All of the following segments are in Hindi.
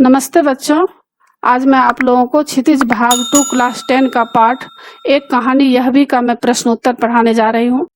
नमस्ते बच्चों। आज मैं आप लोगों को क्षितिज भाग 2 क्लास 10 का पाठ एक कहानी यह भी का मैं प्रश्न उत्तर पढ़ाने जा रही हूँ।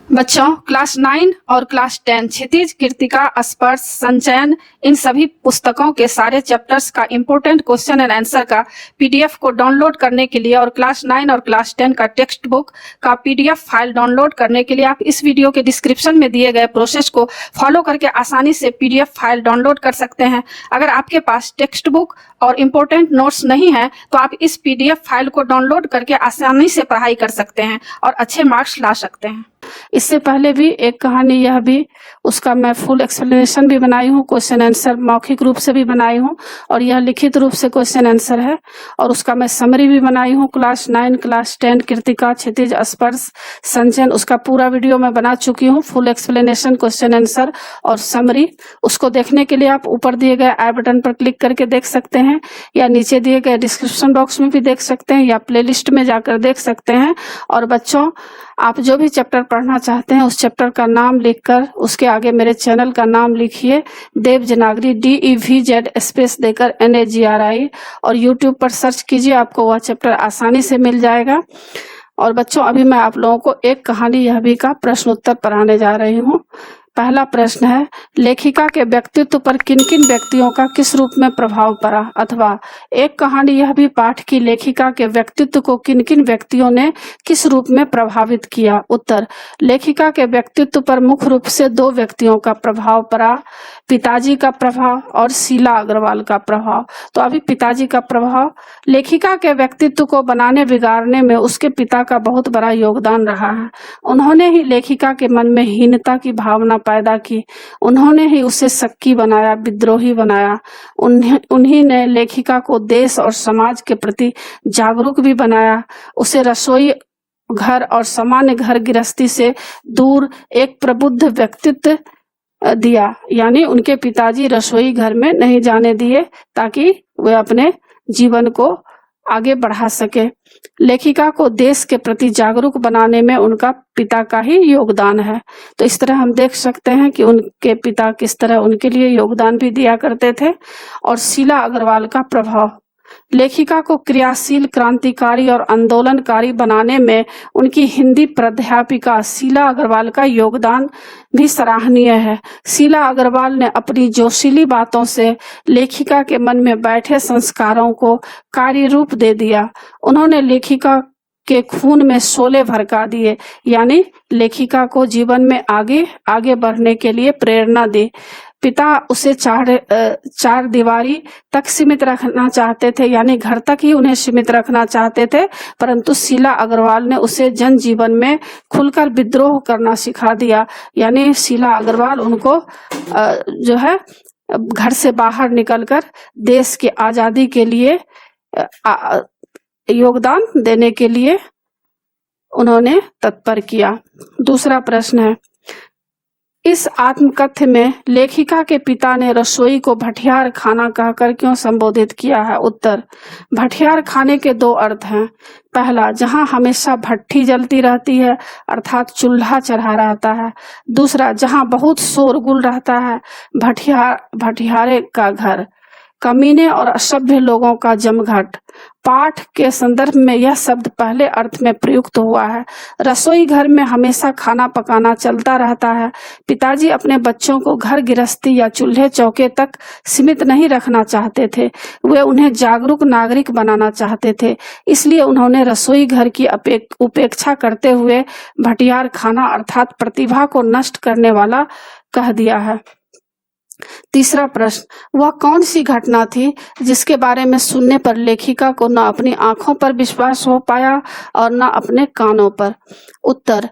बच्चों, क्लास 9 और क्लास 10 क्षितिज, कृतिका, स्पर्श, संचयन, इन सभी पुस्तकों के सारे चैप्टर्स का इम्पोर्टेंट क्वेश्चन एंड आंसर का पीडीएफ को डाउनलोड करने के लिए और क्लास 9 और क्लास 10 का टेक्स्ट बुक का पीडीएफ फाइल डाउनलोड करने के लिए आप इस वीडियो के डिस्क्रिप्शन में दिए गए प्रोसेस को फॉलो करके आसानी से पीडीएफ फाइल डाउनलोड कर सकते हैं। अगर आपके पास टेक्स्ट बुक और इम्पोर्टेंट नोट्स नहीं है तो आप इस पीडीएफ फाइल को डाउनलोड करके आसानी से पढ़ाई कर सकते हैं और अच्छे मार्क्स ला सकते हैं। इससे पहले भी एक कहानी यह भी, उसका मैं फुल एक्सप्लेनेशन भी बनाई हूँ, क्वेश्चन आंसर मौखिक रूप से भी बनाई हूँ और यह लिखित रूप से क्वेश्चन आंसर है और उसका मैं समरी भी बनाई हूँ। क्लास 9 क्लास 10 कृतिका, क्षितिज, स्पर्श, संचयन, उसका पूरा वीडियो मैं बना चुकी हूँ, फुल एक्सप्लेनेशन, क्वेश्चन आंसर और समरी। उसको देखने के लिए आप ऊपर दिए गए आई बटन पर क्लिक करके देख सकते हैं या नीचे दिए गए डिस्क्रिप्शन बॉक्स में भी देख सकते हैं या प्लेलिस्ट में जाकर देख सकते हैं। और बच्चों, आप जो भी चैप्टर पढ़ना चाहते हैं उस चैप्टर का नाम लिखकर उसके आगे मेरे चैनल का नाम लिखिए, देवजनागरी, DEVZ स्पेस देकर NAGRI, और यूट्यूब पर सर्च कीजिए, आपको वह चैप्टर आसानी से मिल जाएगा। और बच्चों, अभी मैं आप लोगों को एक कहानी यह भी का प्रश्न उत्तर पढ़ाने जा रही हूँ। पहला प्रश्न है, लेखिका के व्यक्तित्व पर किन किन व्यक्तियों का किस रूप में प्रभाव पड़ा, अथवा एक कहानी यह भी पाठ की लेखिका के व्यक्तित्व को किन किन व्यक्तियों ने किस रूप में प्रभावित किया। उत्तर, लेखिका के व्यक्तित्व पर मुख्य रूप से दो व्यक्तियों का प्रभाव पड़ा, पिताजी का प्रभाव और शीला अग्रवाल का प्रभाव। तो अभी पिताजी का प्रभाव, लेखिका के व्यक्तित्व को बनाने बिगाड़ने में उसके पिता का बहुत बड़ा योगदान रहा है। उन्होंने ही लेखिका के मन में हीनता की भावना पैदा की, उन्होंने ही उसे शक्की बनाया, विद्रोही बनाया। उन्हीं ने लेखिका को देश और समाज के प्रति जागरूक भी बनाया, उसे रसोई घर और सामान्य घर गृहस्थी से दूर एक प्रबुद्ध व्यक्तित्व दिया। यानी उनके पिताजी रसोई घर में नहीं जाने दिए ताकि वे अपने जीवन को आगे बढ़ा सके। लेखिका को देश के प्रति जागरूक बनाने में उनका पिता का ही योगदान है। तो इस तरह हम देख सकते हैं कि उनके पिता किस तरह उनके लिए योगदान भी दिया करते थे। और शीला अग्रवाल का प्रभाव, लेखिका को क्रियाशील, क्रांतिकारी और आंदोलनकारी बनाने में उनकी हिंदी प्राध्यापिका शीला अग्रवाल का योगदान भी सराहनीय है। शीला अग्रवाल ने अपनी जोशीली बातों से लेखिका के मन में बैठे संस्कारों को कार्य रूप दे दिया। उन्होंने लेखिका के खून में शोले भड़का दिए, यानी लेखिका को जीवन में आगे बढ़ने के लिए प्रेरणा दी। पिता उसे चार दीवारी तक सीमित रखना चाहते थे, यानी घर तक ही उन्हें सीमित रखना चाहते थे, परंतु शीला अग्रवाल ने उसे जन जीवन में खुलकर विद्रोह करना सिखा दिया। यानी शीला अग्रवाल उनको जो है घर से बाहर निकलकर देश की आजादी के लिए योगदान देने के लिए उन्होंने तत्पर किया। दूसरा प्रश्न है, इस आत्मकथ्य में लेखिका के पिता ने रसोई को भठियार खाना कहकर क्यों संबोधित किया है। उत्तर, भठियार खाने के दो अर्थ हैं। पहला, जहां हमेशा भट्ठी जलती रहती है अर्थात चूल्हा चढ़ा रहता है। दूसरा, जहां बहुत शोरगुल रहता है, भठियारे का घर, कमीने और असभ्य लोगों का जमघट। पाठ के संदर्भ में यह शब्द पहले अर्थ में प्रयुक्त हुआ है। रसोई घर में हमेशा खाना पकाना चलता रहता है। पिताजी अपने बच्चों को घर गृहस्थी या चूल्हे चौके तक सीमित नहीं रखना चाहते थे, वे उन्हें जागरूक नागरिक बनाना चाहते थे। इसलिए उन्होंने रसोई घर की उपेक्षा करते हुए भटियार खाना अर्थात प्रतिभा को नष्ट करने वाला कह दिया है। तीसरा प्रश्न, वह कौन सी घटना थी जिसके बारे में सुनने पर लेखिका को न अपनी आंखों पर विश्वास हो पाया और न अपने कानों पर। उत्तर,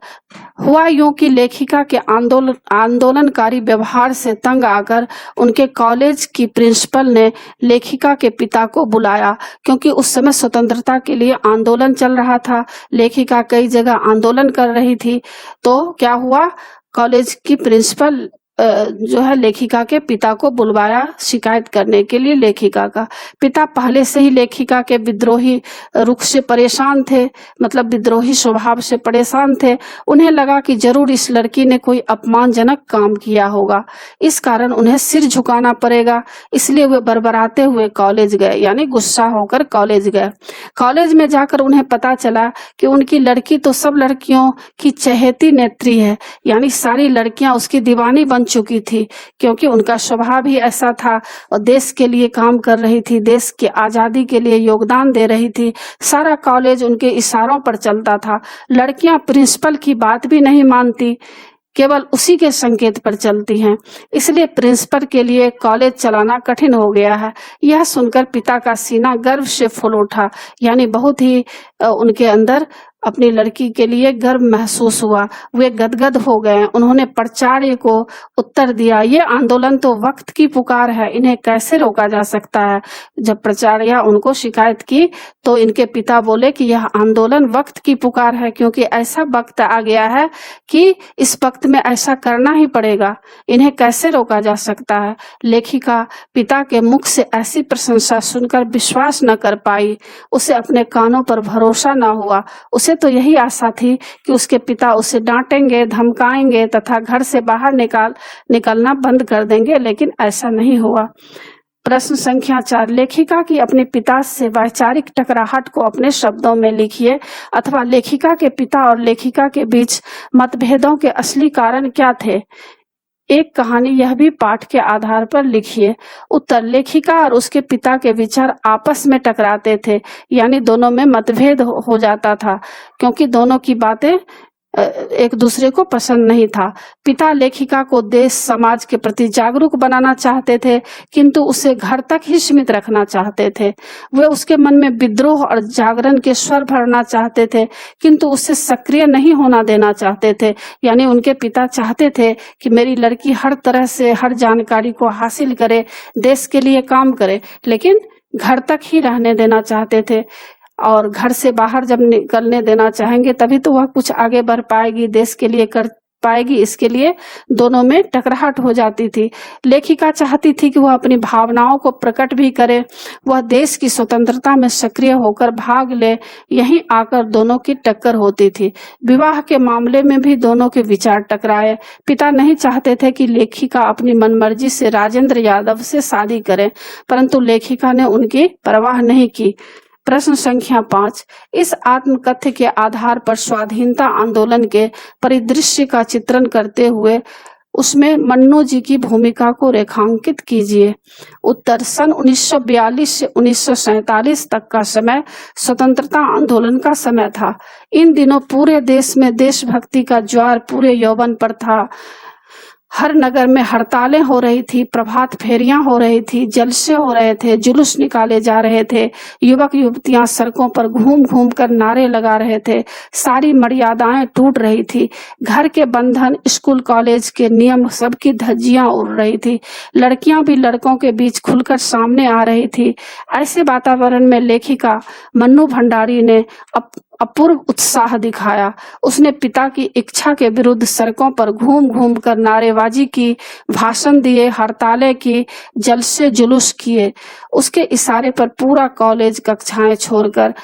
हुआ यूं कि लेखिका के आंदोलनकारी व्यवहार से तंग आकर उनके कॉलेज की प्रिंसिपल ने लेखिका के पिता को बुलाया, क्योंकि उस समय स्वतंत्रता के लिए आंदोलन चल रहा था। लेखिका कई जगह आंदोलन कर रही थी। तो क्या हुआ, कॉलेज की प्रिंसिपल जो है लेखिका के पिता को बुलवाया शिकायत करने के लिए। लेखिका का पिता पहले से ही लेखिका के विद्रोही रुख से परेशान थे, मतलब विद्रोही स्वभाव से परेशान थे। उन्हें लगा कि जरूर इस लड़की ने कोई अपमानजनक काम किया होगा, इस कारण उन्हें सिर झुकाना पड़ेगा। इसलिए वे बरबराते हुए कॉलेज गए, यानी गुस्सा होकर कॉलेज गए। कॉलेज में जाकर उन्हें पता चला कि उनकी लड़की तो सब लड़कियों की चहेती नेत्री है, यानी सारी लड़कियां उसकी दीवानी बन चुकी थी, क्योंकि उनका स्वभाव ही ऐसा था और देश के लिए काम कर रही थी, देश की आजादी के लिए योगदान दे रही थी। सारा कॉलेज उनके इशारों पर चलता था। लड़कियां प्रिंसिपल की बात भी नहीं मानती, केवल उसी के संकेत पर चलती हैं। इसलिए प्रिंसिपल के लिए कॉलेज चलाना कठिन हो गया है। यह सुनकर पिता का सीना गर्व से फूल उठा, यानी बहुत ही उनके अंदर अपनी लड़की के लिए गर्व महसूस हुआ। वे गदगद हो गए। उन्होंने प्राचार्य को उत्तर दिया, ये आंदोलन तो वक्त की पुकार है, इन्हें कैसे रोका जा सकता है। जब प्राचार्य उनको शिकायत की तो इनके पिता बोले कि यह आंदोलन वक्त की पुकार है, क्योंकि ऐसा वक्त आ गया है कि इस वक्त में ऐसा करना ही पड़ेगा, इन्हें कैसे रोका जा सकता है। लेखिका पिता के मुख से ऐसी प्रशंसा सुनकर विश्वास न कर पाई। उसे अपने कानों पर भरोसा न हुआ। उसे तो यही आशा थी कि उसके पिता उसे डांटेंगे, धमकाएंगे तथा घर से बाहर निकलना बंद कर देंगे, लेकिन ऐसा नहीं हुआ। प्रश्न संख्या 4, लेखिका की अपने पिता से वैचारिक टकराहट को अपने शब्दों में लिखिए, अथवा लेखिका के पिता और लेखिका के बीच मतभेदों के असली कारण क्या थे। एक कहानी यह भी पाठ के आधार पर लिखिए। उत्तर, लेखिका और उसके पिता के विचार आपस में टकराते थे, यानी दोनों में मतभेद हो जाता था, क्योंकि दोनों की बातें एक दूसरे को पसंद नहीं था। पिता लेखिका को देश समाज के प्रति जागरूक बनाना चाहते थे, किंतु उसे घर तक ही सीमित रखना चाहते थे। वे उसके मन में विद्रोह और जागरण के स्वर भरना चाहते थे, किंतु उसे सक्रिय नहीं होना देना चाहते थे। यानी उनके पिता चाहते थे कि मेरी लड़की हर तरह से हर जानकारी को हासिल करे, देश के लिए काम करे, लेकिन घर तक ही रहने देना चाहते थे। और घर से बाहर जब निकलने देना चाहेंगे तभी तो वह कुछ आगे बढ़ पाएगी, देश के लिए कर पाएगी। इसके लिए दोनों में टकराहट हो जाती थी। लेखिका चाहती थी कि वह अपनी भावनाओं को प्रकट भी करे, वह देश की स्वतंत्रता में सक्रिय होकर भाग ले। यहीं आकर दोनों की टक्कर होती थी। विवाह के मामले में भी दोनों के विचार टकराए। पिता नहीं चाहते थे कि लेखिका अपनी मनमर्जी से राजेंद्र यादव से शादी करे, परंतु लेखिका ने उनकी परवाह नहीं की। प्रश्न संख्या 5, इस आत्मकथ्य के आधार पर स्वाधीनता आंदोलन के परिदृश्य का चित्रण करते हुए उसमें मन्नू जी की भूमिका को रेखांकित कीजिए। उत्तर, सन 1942 से 1947 तक का समय स्वतंत्रता आंदोलन का समय था। इन दिनों पूरे देश में देशभक्ति का ज्वार पूरे यौवन पर था। हर नगर में हड़तालें हो रही थी, प्रभात फेरियां हो रही थी, जलसे हो रहे थे, जुलूस निकाले जा रहे थे, युवक युवतियां सड़कों पर घूम घूम कर नारे लगा रहे थे। सारी मर्यादाएं टूट रही थी। घर के बंधन, स्कूल कॉलेज के नियम, सबकी धज्जियां उड़ रही थी। लड़कियां भी लड़कों के बीच खुलकर सामने आ रही थी। ऐसे वातावरण में लेखिका मन्नू भंडारी ने अपूर्व उत्साह दिखाया। उसने पिता की इच्छा के विरुद्ध सड़कों पर घूम घूम कर नारेबाजी की, भाषण दिए, हड़तालें की, जलसे जुलूस किए। उसके इशारे पर पूरा कॉलेज कक्षाएं छोड़कर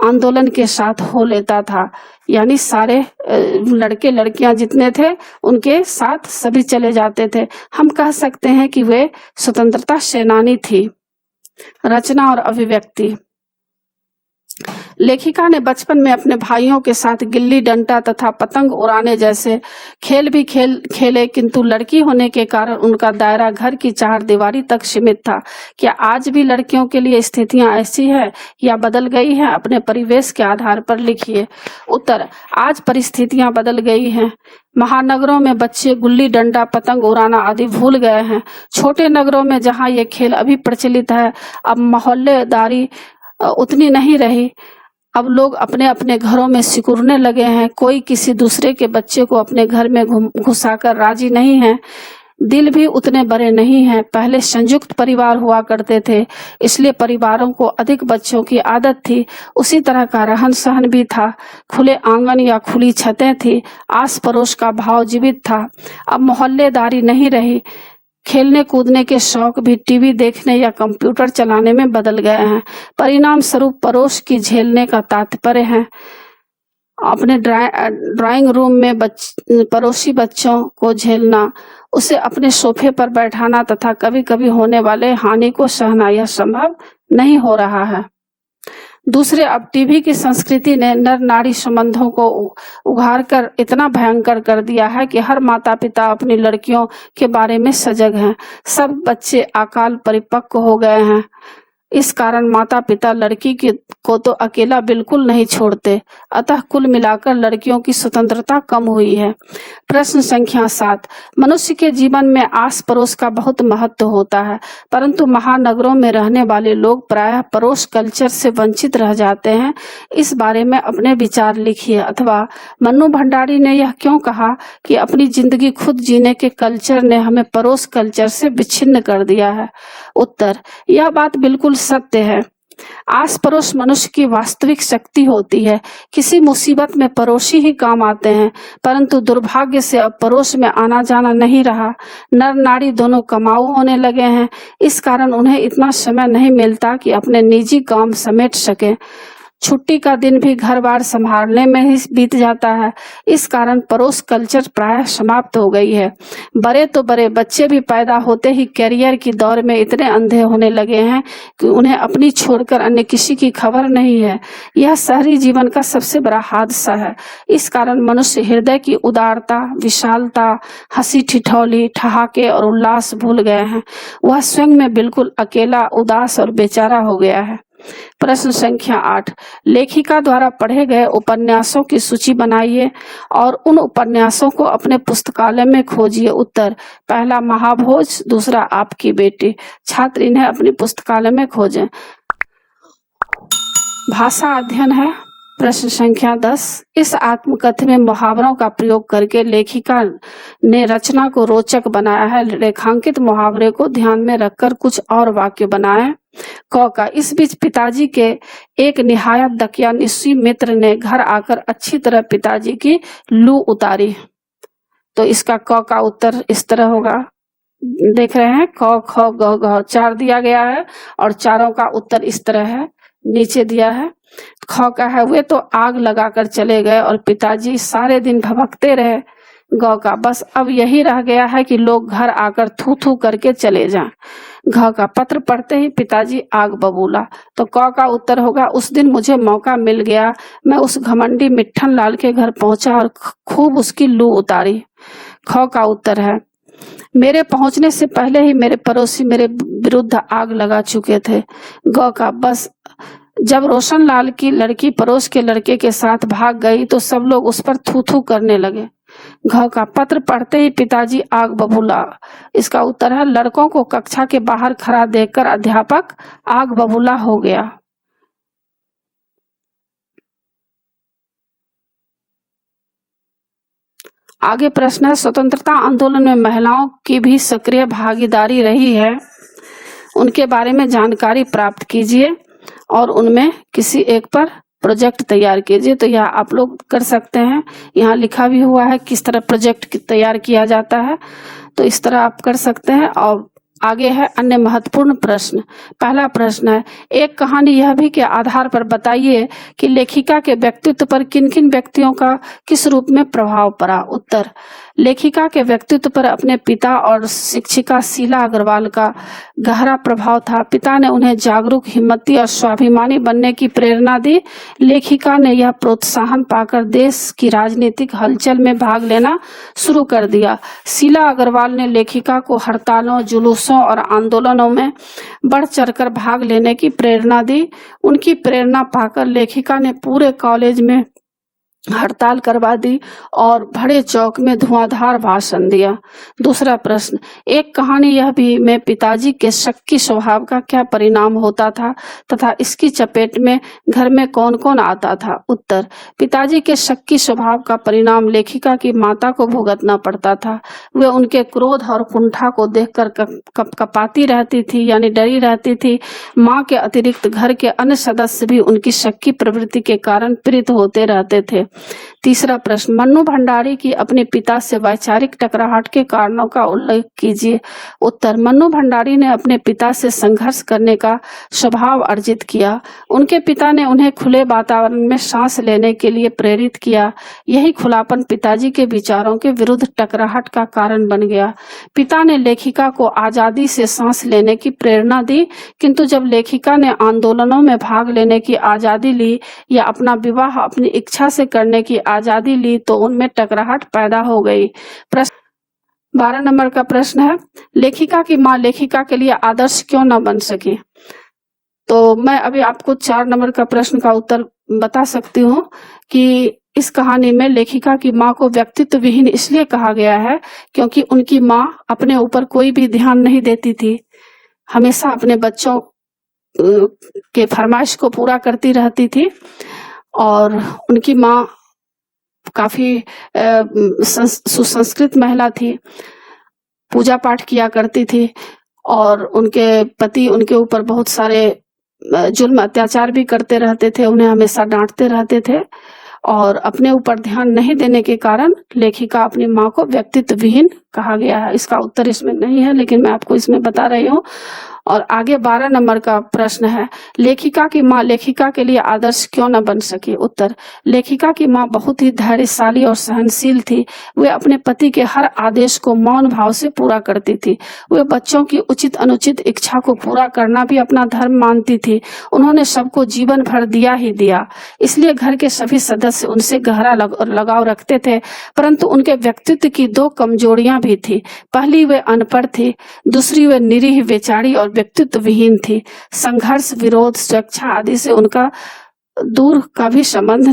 आंदोलन के साथ हो लेता था। यानी सारे लड़के लड़कियां जितने थे उनके साथ सभी चले जाते थे। हम कह सकते हैं कि वे स्वतंत्रता सेनानी थी। रचना और अभिव्यक्ति। लेखिका ने बचपन में अपने भाइयों के साथ गिल्ली डंडा तथा पतंग उड़ाने जैसे खेल भी खेले, किंतु लड़की होने के कारण उनका दायरा घर की चारदीवारी तक सीमित था। क्या आज भी लड़कियों के लिए स्थितियां ऐसी है या बदल गई हैं? अपने परिवेश के आधार पर लिखिए। उत्तर, आज परिस्थितियां बदल गई हैं। महानगरों में बच्चे गुल्ली डंडा, पतंग उड़ाना आदि भूल गए हैं। छोटे नगरों में जहां ये खेल अभी प्रचलित है, अब मोहल्लेदारी उतनी नहीं रही। अब लोग अपने अपने घरों में सिकुड़ने लगे हैं। कोई किसी दूसरे के बच्चे को अपने घर में घुसाकर राजी नहीं है। दिल भी उतने बड़े नहीं हैं। पहले संयुक्त परिवार हुआ करते थे, इसलिए परिवारों को अधिक बच्चों की आदत थी। उसी तरह का रहन सहन भी था। खुले आंगन या खुली छतें थी। आस पड़ोस का भाव जीवित था। अब मोहल्लेदारी नहीं रही। खेलने कूदने के शौक भी टीवी देखने या कंप्यूटर चलाने में बदल गए हैं। परिणाम स्वरूप पड़ोस की झेलने का तात्पर्य है अपने ड्राइंग रूम में पड़ोसी बच्चों को झेलना, उसे अपने सोफे पर बैठाना तथा कभी कभी होने वाले हानि को सहना, यह संभव नहीं हो रहा है। दूसरे, अब टीवी की संस्कृति ने नर नारी संबंधों को उघाड़ कर इतना भयंकर कर दिया है कि हर माता पिता अपनी लड़कियों के बारे में सजग हैं। सब बच्चे अकाल परिपक्व हो गए हैं। इस कारण माता पिता लड़की को तो अकेला बिल्कुल नहीं छोड़ते। अतः कुल मिलाकर लड़कियों की स्वतंत्रता कम हुई है। प्रश्न संख्या 7। मनुष्य के जीवन में आस पड़ोस का बहुत महत्व होता है, परंतु महानगरों में रहने वाले लोग प्रायः पड़ोस कल्चर से वंचित रह जाते हैं। इस बारे में अपने विचार लिखिए। अथवा मन्नू भंडारी ने यह क्यों कहा कि अपनी जिंदगी खुद जीने के कल्चर ने हमें पड़ोस कल्चर से विच्छिन्न कर दिया है? उत्तर, यह बात बिल्कुल सत्य है। आस पड़ोस मनुष्य की वास्तविक शक्ति होती है। किसी मुसीबत में पड़ोसी ही काम आते हैं, परंतु दुर्भाग्य से अब पड़ोस में आना जाना नहीं रहा। नर नारी दोनों कमाऊ होने लगे हैं। इस कारण उन्हें इतना समय नहीं मिलता कि अपने निजी काम समेट सके। छुट्टी का दिन भी घर बार संभालने में ही बीत जाता है। इस कारण पड़ोस कल्चर प्रायः समाप्त हो गई है। बड़े तो बड़े बच्चे भी पैदा होते ही कैरियर की दौड़ में इतने अंधे होने लगे हैं कि उन्हें अपनी छोड़कर अन्य किसी की खबर नहीं है। यह शहरी जीवन का सबसे बड़ा हादसा है। इस कारण मनुष्य हृदय की उदारता, विशालता, हंसी ठिठौली, ठहाके और उल्लास भूल गए हैं। वह स्वयं में बिल्कुल अकेला, उदास और बेचारा हो गया है। प्रश्न संख्या 8। लेखिका द्वारा पढ़े गए उपन्यासों की सूची बनाइए और उन उपन्यासों को अपने पुस्तकालय में खोजिए। उत्तर, पहला महाभोज, दूसरा आपकी बेटी। छात्र इन्हें अपनी पुस्तकालय में खोजें। भाषा अध्ययन है। प्रश्न संख्या 10। इस आत्मकथन में मुहावरों का प्रयोग करके लेखिका ने रचना को रोचक बनाया है। रेखांकित मुहावरे को ध्यान में रखकर कुछ और वाक्य बनाएं। क का, इस बीच पिताजी के एक निहायत दकियानुसी मित्र ने घर आकर अच्छी तरह पिताजी की लू उतारी। तो इसका क का उत्तर इस तरह होगा। देख रहे हैं, क ख ग घ 4 दिया गया है और चारों का उत्तर इस तरह है, नीचे दिया है। ख का है, वे तो आग लगाकर चले गए और पिताजी सारे दिन भभकते रहे। ग का, बस अब यही रह गया है कि लोग घर आकर थू थू करके चले जाएं। घ का, पत्र पढ़ते ही पिताजी आग बबूला। तो क का उत्तर होगा, उस दिन मुझे मौका मिल गया। मैं उस घमंडी मिट्ठन लाल के घर पहुंचा और खूब उसकी लू उतारी। ख का उत्तर है, मेरे पहुंचने से पहले ही मेरे पड़ोसी मेरे विरुद्ध आग लगा चुके थे। ग का, बस जब रोशन लाल की लड़की पड़ोस के लड़के के साथ भाग गई तो सब लोग उस पर थू थू करने लगे। घ का, पत्र पढ़ते ही पिताजी आग बबूला। इसका उत्तर है, लड़कों को कक्षा के बाहर खड़ा देखकर अध्यापक आग बबूला हो गया। आगे प्रश्न है, स्वतंत्रता आंदोलन में महिलाओं की भी सक्रिय भागीदारी रही है, उनके बारे में जानकारी प्राप्त कीजिए और उनमें किसी एक पर प्रोजेक्ट तैयार कीजिए। तो यह आप लोग कर सकते हैं। यहाँ लिखा भी हुआ है किस तरह प्रोजेक्ट तैयार किया जाता है, तो इस तरह आप कर सकते हैं। और आगे है अन्य महत्वपूर्ण प्रश्न। पहला प्रश्न है, एक कहानी यह भी के आधार पर बताइए कि लेखिका के व्यक्तित्व पर किन किन व्यक्तियों का किस रूप में प्रभाव पड़ा। उत्तर, लेखिका के व्यक्तित्व पर अपने पिता और शिक्षिका शीला अग्रवाल का गहरा प्रभाव था। पिता ने उन्हें जागरूक, हिम्मती और स्वाभिमानी बनने की प्रेरणा दी। लेखिका ने यह प्रोत्साहन पाकर देश की राजनीतिक हलचल में भाग लेना शुरू कर दिया। शीला अग्रवाल ने लेखिका को हड़तालों, जुलूसों और आंदोलनों में बढ़ चढ़कर भाग लेने की प्रेरणा दी। उनकी प्रेरणा पाकर लेखिका ने पूरे कॉलेज में हड़ताल करवा दी और बड़े चौक में धुआंधार भाषण दिया। दूसरा प्रश्न, एक कहानी यह भी में पिताजी के शक्की स्वभाव का क्या परिणाम होता था तथा इसकी चपेट में घर में कौन कौन आता था? उत्तर, पिताजी के शक्की स्वभाव का परिणाम लेखिका की माता को भुगतना पड़ता था। वे उनके क्रोध और कुंठा को देखकर कपाती रहती थी, यानी डरी रहती थी। माँ के अतिरिक्त घर के अन्य सदस्य भी उनकी शक्की प्रवृत्ति के कारण पीड़ित होते रहते थे। तीसरा प्रश्न, मन्नू भंडारी की अपने पिता से वैचारिक टकराहट के कारणों का उल्लेख कीजिए। उत्तर, मन्नू भंडारी ने अपने पिता से संघर्ष करने का स्वभाव अर्जित किया। उनके पिता ने उन्हें खुले वातावरण में सांस लेने के लिए प्रेरित किया। यही खुलापन पिताजी के विचारों के विरुद्ध टकराहट का कारण बन गया। पिता ने लेखिका को आजादी से सांस लेने की प्रेरणा दी, किंतु जब लेखिका ने आंदोलनों में भाग लेने की आजादी ली या अपना विवाह अपनी इच्छा से करने की आजादी ली तो उनमें टकराहट पैदा हो गई। प्रश्न 12 नंबर का प्रश्न है, लेखिका की मां लेखिका के लिए आदर्श क्यों न बन सकी? तो मैं अभी आपको 4 नंबर का प्रश्न का उत्तर बता सकती हूँ कि इस कहानी में लेखिका की मां को व्यक्तित्व विहीन इसलिए कहा गया है क्योंकि उनकी मां अपने ऊपर कोई भी ध्यान नहीं देती थी। हमेशा अपने बच्चों के फरमाइश को पूरा करती रहती थी और उनकी मां काफी सुसंस्कृत महिला थी, पूजा पाठ किया करती थी और उनके पति उनके ऊपर बहुत सारे जुल्म अत्याचार भी करते रहते थे, उन्हें हमेशा डांटते रहते थे और अपने ऊपर ध्यान नहीं देने के कारण लेखिका अपनी माँ को व्यक्तित्व विहीन कहा गया है। इसका उत्तर इसमें नहीं है, लेकिन मैं आपको इसमें बता रही हूँ। और आगे 12 नंबर का प्रश्न है, लेखिका की माँ लेखिका के लिए आदर्श क्यों न बन सकी? उत्तर, लेखिका की माँ बहुत ही धैर्यशाली और सहनशील थी। वे अपने पति के हर आदेश को मौन भाव से पूरा करती थी। वे बच्चों की उचित अनुचित इच्छा को पूरा करना भी अपना धर्म मानती थी। उन्होंने सबको जीवन भर दिया ही दिया, इसलिए घर के सभी सदस्य उनसे गहरा लगाव रखते थे। परंतु उनके व्यक्तित्व की 2 कमजोरियां भी थी। पहली, वे अनपढ़ थी। दूसरी, वे निरीह, बेचारी और व्यक्तित्व विहीन थी। संघर्ष, विरोध, स्वेच्छा आदि से उनका दूर का भी संबंध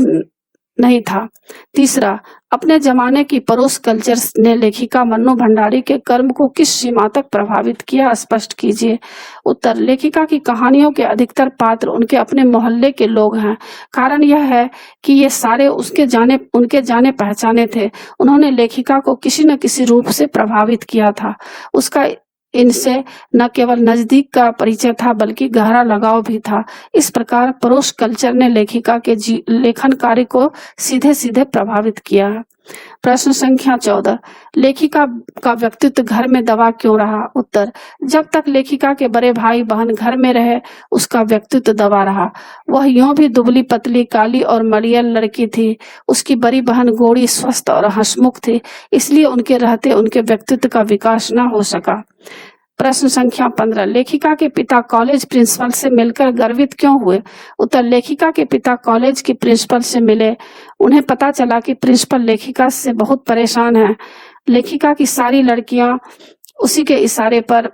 नहीं था। तीसरा, अपने जमाने की परोस कल्चर ने लेखिका मन्नू भंडारी के कर्म को किस सीमा तक प्रभावित किया, स्पष्ट कीजिए। उत्तर, लेखिका की कहानियों के अधिकतर पात्र उनके अपने मोहल्ले के लोग हैं। कारण यह है कि ये सारे उनके जाने पहचाने थे। उन्होंने लेखिका को किसी न किसी रूप से प्रभावित किया था। उसका इनसे न केवल नजदीक का परिचय था बल्कि गहरा लगाव भी था। इस प्रकार परोस कल्चर ने लेखिका के लेखन कार्य को सीधे सीधे प्रभावित किया है। प्रश्न संख्या 14, लेखिका का व्यक्तित्व घर में दबा क्यों रहा? उत्तर, जब तक लेखिका के बड़े भाई बहन घर में रहे उसका व्यक्तित्व दबा रहा। वह यूं भी दुबली पतली काली और मरियल लड़की थी। उसकी बड़ी बहन गोरी, स्वस्थ और हंसमुख थी, इसलिए उनके रहते उनके व्यक्तित्व का विकास न हो सका। प्रश्न संख्या 15, लेखिका के पिता कॉलेज प्रिंसिपल से मिलकर गर्वित क्यों हुए? उत्तर, लेखिका के पिता कॉलेज की प्रिंसिपल से मिले। उन्हें पता चला कि प्रिंसिपल लेखिका से बहुत परेशान है। लेखिका की सारी लड़कियां उसी के इशारे पर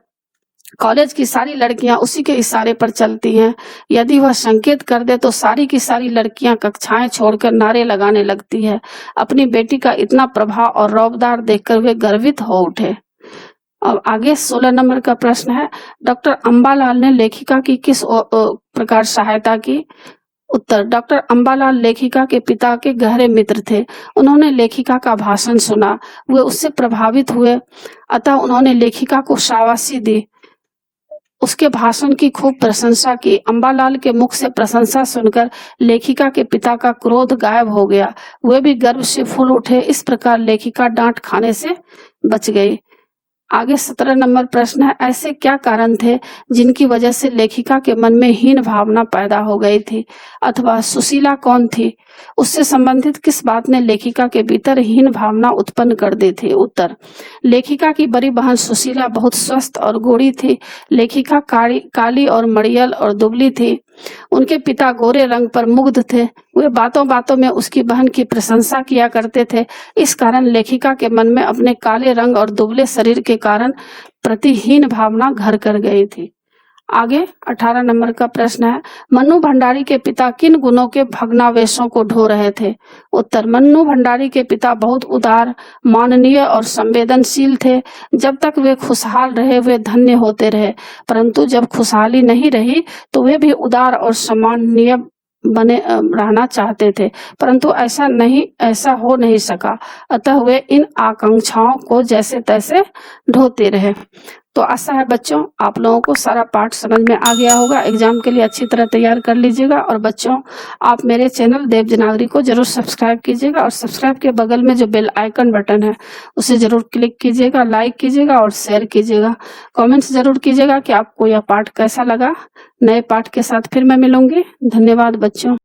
कॉलेज की सारी लड़कियां उसी के इशारे पर चलती हैं। यदि वह संकेत कर दे तो सारी की सारी लड़कियां कक्षाएं छोड़कर नारे लगाने लगती है। अपनी बेटी का इतना प्रभाव और रौबदार देखकर वे गर्वित हो उठे। अब आगे 16 नंबर का प्रश्न है, डॉक्टर अंबालाल ने लेखिका की किस प्रकार सहायता की? उत्तर, डॉक्टर अंबालाल लेखिका के पिता के गहरे मित्र थे। उन्होंने लेखिका का भाषण सुना, वे उससे प्रभावित हुए, अतः उन्होंने लेखिका को शाबाशी दी, उसके भाषण की खूब प्रशंसा की। अंबालाल के मुख से प्रशंसा सुनकर लेखिका के पिता का क्रोध गायब हो गया, वे भी गर्व से फूल उठे। इस प्रकार लेखिका डांट खाने से बच गई। आगे 17 नंबर प्रश्न है, ऐसे क्या कारण थे जिनकी वजह से लेखिका के मन में हीन भावना पैदा हो गई थी, अथवा सुशीला कौन थी? उससे संबंधित किस बात ने लेखिका के भीतर हीन भावना उत्पन्न कर दी थी? उत्तर, लेखिका की बड़ी बहन सुशीला बहुत स्वस्थ और गोरी थी। लेखिका काली और मड़ियल और दुबली थी। उनके पिता गोरे रंग पर मुग्ध थे। वे बातों बातों में उसकी बहन की प्रशंसा किया करते थे। इस कारण लेखिका के मन में अपने काले रंग और दुबले शरीर के कारण प्रतिहीन भावना घर कर गई थी। आगे 18 नंबर का प्रश्न है, मन्नू भंडारी के पिता किन गुणों के भग्नावशेषों को ढो रहे थे? उत्तर, मन्नू भंडारी के पिता बहुत उदार, माननीय और संवेदनशील थे। जब तक वे खुशहाल रहे वे धन्य होते रहे, परंतु जब खुशहाली नहीं रही तो वे भी उदार और सम्माननीय बने रहना चाहते थे, परंतु ऐसा हो नहीं सका। अतः वे इन आकांक्षाओं को जैसे तैसे ढोते रहे। तो आशा है बच्चों आप लोगों को सारा पाठ समझ में आ गया होगा। एग्जाम के लिए अच्छी तरह तैयार कर लीजिएगा। और बच्चों आप मेरे चैनल देवजनागरी को जरूर सब्सक्राइब कीजिएगा और सब्सक्राइब के बगल में जो बेल आइकन बटन है उसे जरूर क्लिक कीजिएगा, लाइक कीजिएगा और शेयर कीजिएगा। कमेंट्स जरूर कीजिएगा कि आपको यह पाठ कैसा लगा। नए पाठ के साथ फिर मैं मिलूंगी। धन्यवाद बच्चों।